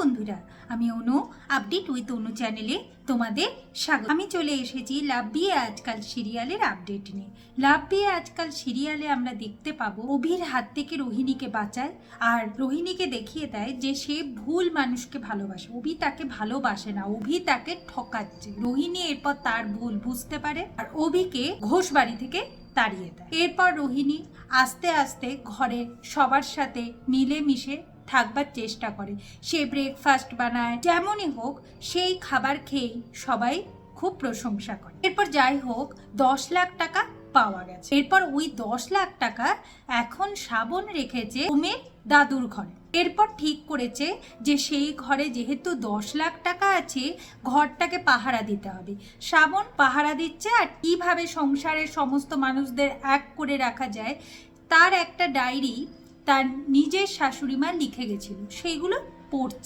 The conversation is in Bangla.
বন্ধুরা, আমি অনু আপডেট উইথ অনু চ্যানেলে তোমাদের স্বাগত। আমি চলে এসেছি লাভ বিয়ে আজকাল সিরিয়ালের আপডেট নিয়ে। লাভ বিয়ে আজকাল সিরিয়ালে আমরা দেখতে পাবো অভির হাত থেকে রোহিণীকে বাঁচায় আর রোহিণীকে দেখিয়ে দেয় যে সে ভুল মানুষকে ভালোবাসে। অভি তাকে ভালোবাসে না, অভি তাকে ঠকাচ্ছে। রোহিণী এরপর তার ভুল বুঝতে পারে আর অভিকে ঘোষ বাড়ি থেকে তাড়িয়ে দেয়। এরপর রোহিণী আস্তে আস্তে ঘরে সবার সাথে মিলেমিশে থাকবার চেষ্টা করে। সে ব্রেকফাস্ট বানায়, যেমনই হোক সেই খাবার খেয়েই সবাই খুব প্রশংসা করে। এরপর যাই হোক 10 লাখ টাকা পাওয়া গেছে। এরপর ওই 10 লাখ টাকা এখন শ্রাবণ রেখেছে ওমের দাদুর ঘরে। এরপর ঠিক করেছে যে সেই ঘরে যেহেতু 10 লাখ টাকা আছে, ঘরটাকে পাহারা দিতে হবে। শ্রাবণ পাহারা দিচ্ছে আর কিভাবে সংসারের সমস্ত মানুষদের এক করে রাখা যায় তার একটা ডায়েরি তার নিজের শাশুড়ি মা লিখে গেছিল, সেইগুলো পড়ছে।